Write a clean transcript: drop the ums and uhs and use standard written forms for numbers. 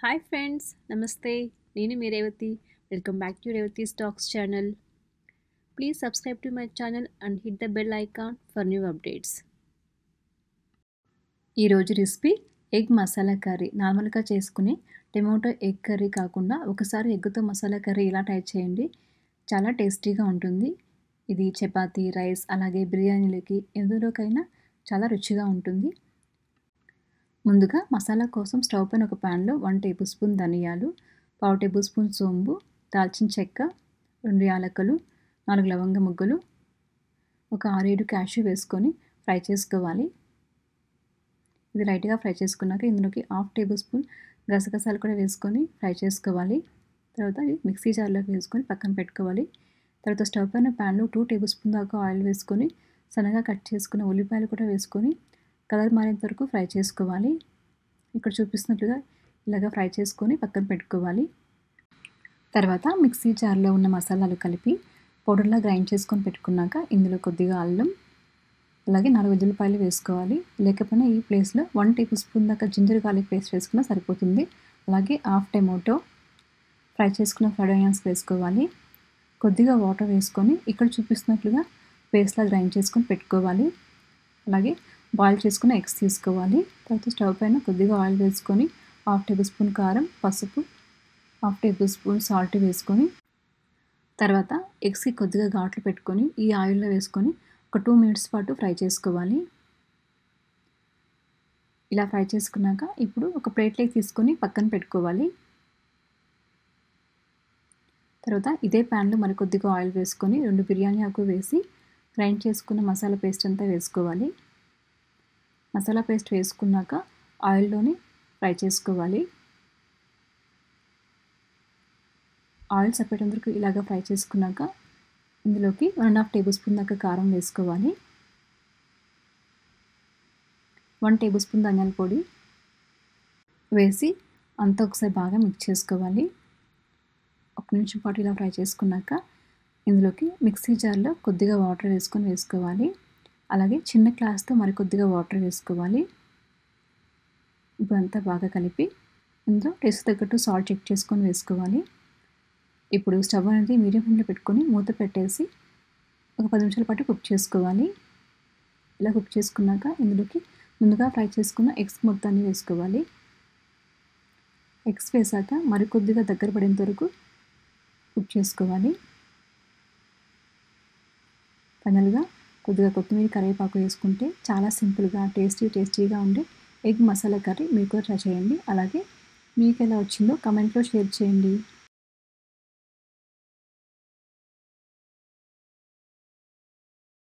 Hi friends, namaste. నేను మీ Revathi. Welcome back to Revathi stocks channel. Please subscribe to my channel and hit the bell icon for new updates. ఈరోజు recipe egg masala curry. నార్మల్గా చేసుకునే tomato egg curry కాకుండా ఒకసారి ఎగ్తో masala curry ఇలా ట్రై చేయండి. చాలా టేస్టీగా ఉంటుంది. ఇది చపాతీ, రైస్ అలాగే బిర్యానీలకి ఎందులోకైనా చాలా రుచిగా ఉంటుంది. ముందుగా మసాలా కోసం స్టవ్ పైన ఒక ప్యాన్లో 1 టేబుల్ స్పూన్ ధనియాలు, 1/2 టేబుల్ స్పూన్ సోంపు, దాల్చిన చెక్క, 2 యాలకులు, 4 లవంగ ముగ్గలు, ఒక 6-7 క్యాష్యూ వేసుకొని ఫ్రై చేసుకోవాలి. ఇది లైట్గా ఫ్రై చేసుకున్నాక ఇందులోకి 1/2 టేబుల్ స్పూన్ గసగసాలు కూడా వేసుకొని ఫ్రై చేసుకోవాలి. తర్వాత మిక్సీ జార్లోకి వేసుకొని పక్కన పెట్టుకోవాలి. తర్వాత స్టవ్ పైన ప్యాన్లో 2 టేబుల్ స్పూన్ దాకా ఆయిల్ వేసుకొని సన్నగా కట్ చేసుకున్న ఉల్లిపాయలు కూడా వేసుకొని కలర్ మారేంత వరకు ఫ్రై చేసుకోవాలి. ఇక్కడ చూపిస్తున్నట్లుగా ఇలాగ ఫ్రై చేసుకొని పక్కన పెట్టుకోవాలి. తర్వాత మిక్సీ జార్లో ఉన్న మసాలాలు కలిపి పౌడర్లా గ్రైండ్ చేసుకొని పెట్టుకున్నాక ఇందులో కొద్దిగా అల్లం, అలాగే 4 వెల్లుల్లిపాయలు వేసుకోవాలి. లేకపోయినా ఈ ప్లేస్లో 1 టేబుల్ స్పూన్ దాకా జింజర్ గార్లిక్ పేస్ట్ వేసుకున్నా సరిపోతుంది. అలాగే 1/2 టమాటో, ఫ్రై చేసుకున్న ఫ్రైడ్ ఆనియన్స్ వేసుకోవాలి. కొద్దిగా వాటర్ వేసుకొని ఇక్కడ చూపిస్తున్నట్లుగా పేస్ట్లా గ్రైండ్ చేసుకొని పెట్టుకోవాలి. అలాగే బాయిల్ చేసుకున్న ఎగ్స్ తీసుకోవాలి. తర్వాత స్టవ్ పైన కొద్దిగా ఆయిల్ వేసుకొని 1/2 టేబుల్ స్పూన్ కారం, పసుపు, 1/2 టేబుల్ స్పూన్ సాల్ట్ వేసుకొని తర్వాత ఎగ్స్కి కొద్దిగా ఘాట్లు పెట్టుకొని ఈ ఆయిల్లో వేసుకొని ఒక 2 మినిట్స్ పాటు ఫ్రై చేసుకోవాలి. ఇలా ఫ్రై చేసుకున్నాక ఇప్పుడు ఒక ప్లేట్లోకి తీసుకొని పక్కన పెట్టుకోవాలి. తర్వాత ఇదే ప్యాన్లో మరి కొద్దిగా ఆయిల్ వేసుకొని 2 బిర్యానీ ఆకు వేసి గ్రైండ్ చేసుకున్న మసాలా పేస్ట్ అంతా వేసుకోవాలి. మసాలా పేస్ట్ వేసుకున్నాక ఆయిల్లోనే ఫ్రై చేసుకోవాలి. ఆయిల్ సపరేట్ వరకు ఇలాగ ఫ్రై చేసుకున్నాక ఇందులోకి 1.5 టేబుల్ స్పూన్ దాకా కారం వేసుకోవాలి. 1 టేబుల్ స్పూన్ ధనియాల పొడి వేసి అంతా ఒకసారి బాగా మిక్స్ చేసుకోవాలి. 1 నిమిషం పాటు ఇలా ఫ్రై చేసుకున్నాక ఇందులోకి మిక్సీ జార్లో కొద్దిగా వాటర్ వేసుకోవాలి. అలాగే చిన్న గ్లాస్తో మరికొద్దిగా వాటర్ వేసుకోవాలి. ఇప్పుడు అంతా బాగా కలిపి ఇందులో టేస్ట్ తగ్గట్టు సాల్ట్ చెక్ చేసుకొని వేసుకోవాలి. ఇప్పుడు స్టవ్ అనేది మీడియం ఫ్లేమ్లో పెట్టుకొని మూత పెట్టేసి ఒక 10 నిమిషాల పాటు కుక్ చేసుకోవాలి. ఇలా కుక్ చేసుకున్నాక ఇందులోకి ముందుగా ఫ్రై చేసుకున్న ఎగ్స్ మొత్తాన్ని వేసుకోవాలి. ఎగ్స్ వేసాక మరికొద్దిగా దగ్గర పడేంత వరకు కుక్ చేసుకోవాలి. ఫైనల్గా కొద్దిగా కొత్తిమీర, కరివేపాకు వేసుకుంటే చాలా సింపుల్గా టేస్టీగా ఉండే ఎగ్ మసాలా కర్రీ మీరు కూడా ట్రై చేయండి. అలాగే మీకు ఎలా వచ్చిందో కామెంట్లో షేర్ చేయండి.